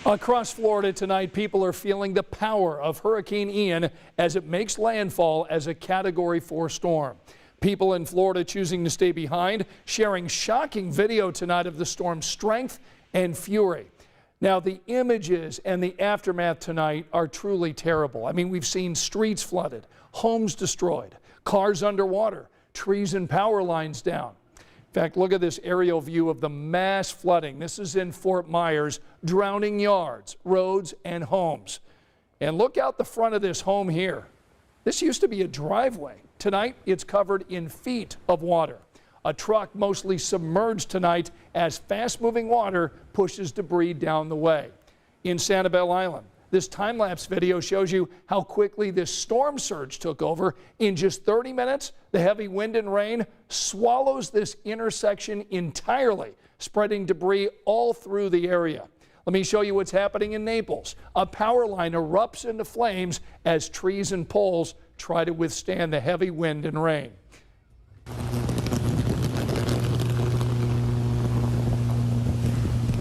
Across Florida tonight, people are feeling the power of Hurricane Ian as it makes landfall as a Category 4 storm. People in Florida choosing to stay behind, sharing shocking video tonight of the storm's strength and fury. Now, the images and the aftermath tonight are truly terrible. I mean, we've seen streets flooded, homes destroyed, cars underwater, trees and power lines down. In fact, look at this aerial view of the mass flooding. This is in Fort Myers, drowning yards, roads, and homes. And look out the front of this home here. This used to be a driveway. Tonight, it's covered in feet of water. A truck mostly submerged tonight as fast-moving water pushes debris down the way. In Sanibel Island, this time-lapse video shows you how quickly this storm surge took over. In just 30 minutes, the heavy wind and rain swallows this intersection entirely, spreading debris all through the area. Let me show you what's happening in Naples. A power line erupts into flames as trees and poles try to withstand the heavy wind and rain.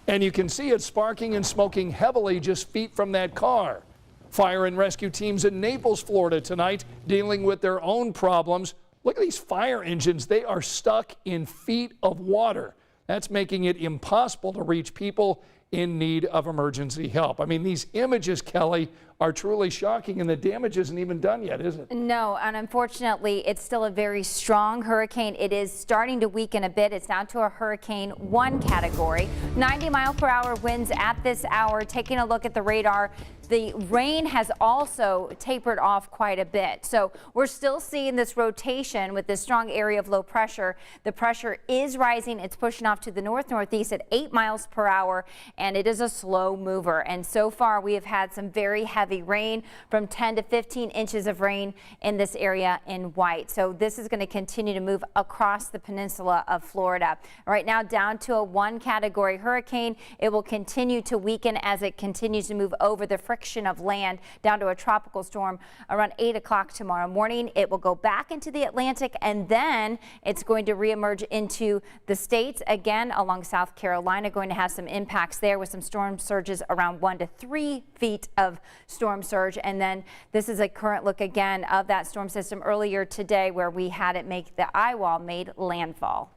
And you can see it sparking and smoking heavily just feet from that car. Fire and rescue teams in Naples, Florida tonight dealing with their own problems. Look at these fire engines. They are stuck in feet of water. That's making it impossible to reach people in need of emergency help. I mean, these images, Kelly, are truly shocking, and the damage isn't even done yet, is it? No, and unfortunately, it's still a very strong hurricane. It is starting to weaken a bit. It's down to a Hurricane 1 category. 90-mile-per-hour winds at this hour. Taking a look at the radar, the rain has also tapered off quite a bit. So we're still seeing this rotation with this strong area of low pressure. The pressure is rising. It's pushing off to the north-northeast at 8 miles per hour, and it is a slow mover. And so far, we have had some very heavy rain, from 10 to 15 inches of rain in this area in White. So this is going to continue to move across the peninsula of Florida. Right now, down to a 1 category hurricane. It will continue to weaken as it continues to move over the friction of land down to a tropical storm around 8 o'clock tomorrow morning. It will go back into the Atlantic, and then it's going to reemerge into the states again along South Carolina. Going to have some impacts there with some storm surges around 1 to 3 feet of storm surge. And then this is a current look again of that storm system earlier today, where we had it make the eye wall, made landfall.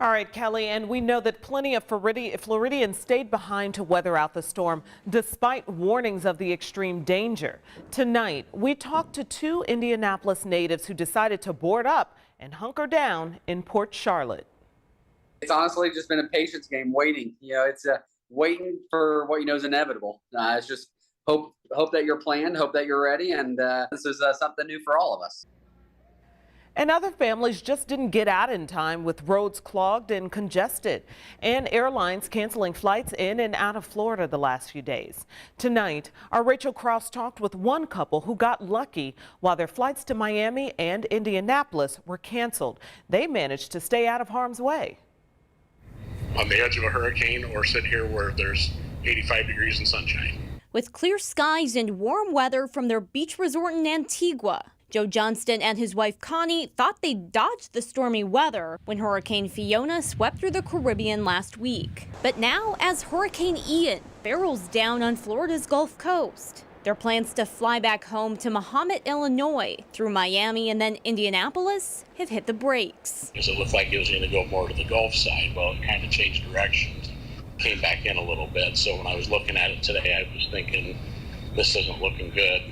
All right, Kelly, and we know that plenty of Floridians stayed behind to weather out the storm despite warnings of the extreme danger. Tonight, we talked to 2 Indianapolis natives who decided to board up and hunker down in Port Charlotte. It's honestly just been a patience game, waiting. You know, it's waiting for what you know is inevitable. It's just hope that you're planned, hope that you're ready, and this is something new for all of us. And other families just didn't get out in time, with roads clogged and congested, and airlines canceling flights in and out of Florida the last few days. Tonight, our Rachel Cross talked with one couple who got lucky while their flights to Miami and Indianapolis were canceled. They managed to stay out of harm's way. On the edge of a hurricane, or sit here where there's 85 degrees and sunshine. With clear skies and warm weather from their beach resort in Antigua, Joe Johnston and his wife Connie thought they'd dodged the stormy weather when Hurricane Fiona swept through the Caribbean last week. But now, as Hurricane Ian barrels down on Florida's Gulf Coast, their plans to fly back home to Mahomet, Illinois, through Miami and then Indianapolis have hit the brakes. Because it looked like it was going to go more to the Gulf side. Well, it kind of changed directions, came back in a little bit. So when I was looking at it today, I was thinking, this isn't looking good.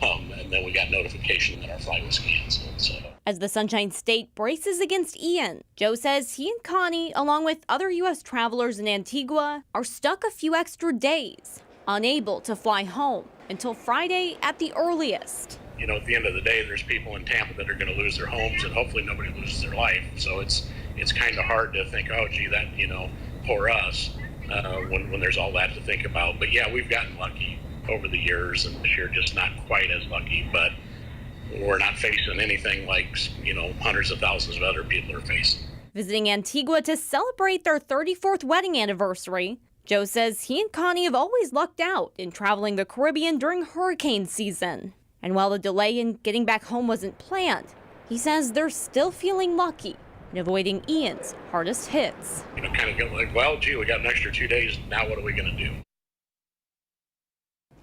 And then we got notification that our flight was canceled. So. As the Sunshine State braces against Ian, Joe says he and Connie, along with other U.S. travelers in Antigua, are stuck a few extra days, unable to fly home until Friday at the earliest. You know, at the end of the day, there's people in Tampa that are going to lose their homes, and hopefully nobody loses their life. So it's kind of hard to think, oh, gee, that, you know, poor us, when there's all that to think about. But yeah, we've gotten lucky over the years, and this year just not quite as lucky, but we're not facing anything like, you know, hundreds of thousands of other people are facing. Visiting Antigua to celebrate their 34th wedding anniversary, Joe says he and Connie have always lucked out in traveling the Caribbean during hurricane season. And while the delay in getting back home wasn't planned, he says they're still feeling lucky in avoiding Ian's hardest hits. You know, kind of go like, well, gee, we got an extra 2 days. Now what are we going to do?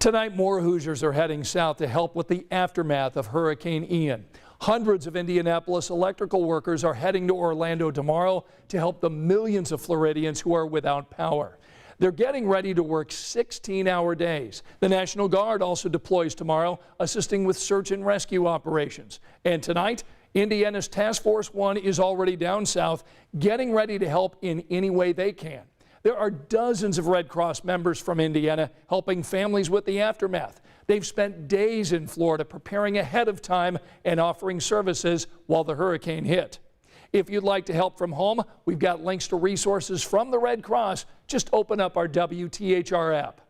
Tonight, more Hoosiers are heading south to help with the aftermath of Hurricane Ian. Hundreds of Indianapolis electrical workers are heading to Orlando tomorrow to help the millions of Floridians who are without power. They're getting ready to work 16-hour days. The National Guard also deploys tomorrow, assisting with search and rescue operations. And tonight, Indiana's Task Force 1 is already down south, getting ready to help in any way they can. There are dozens of Red Cross members from Indiana helping families with the aftermath. They've spent days in Florida preparing ahead of time and offering services while the hurricane hit. If you'd like to help from home, we've got links to resources from the Red Cross. Just open up our WTHR app.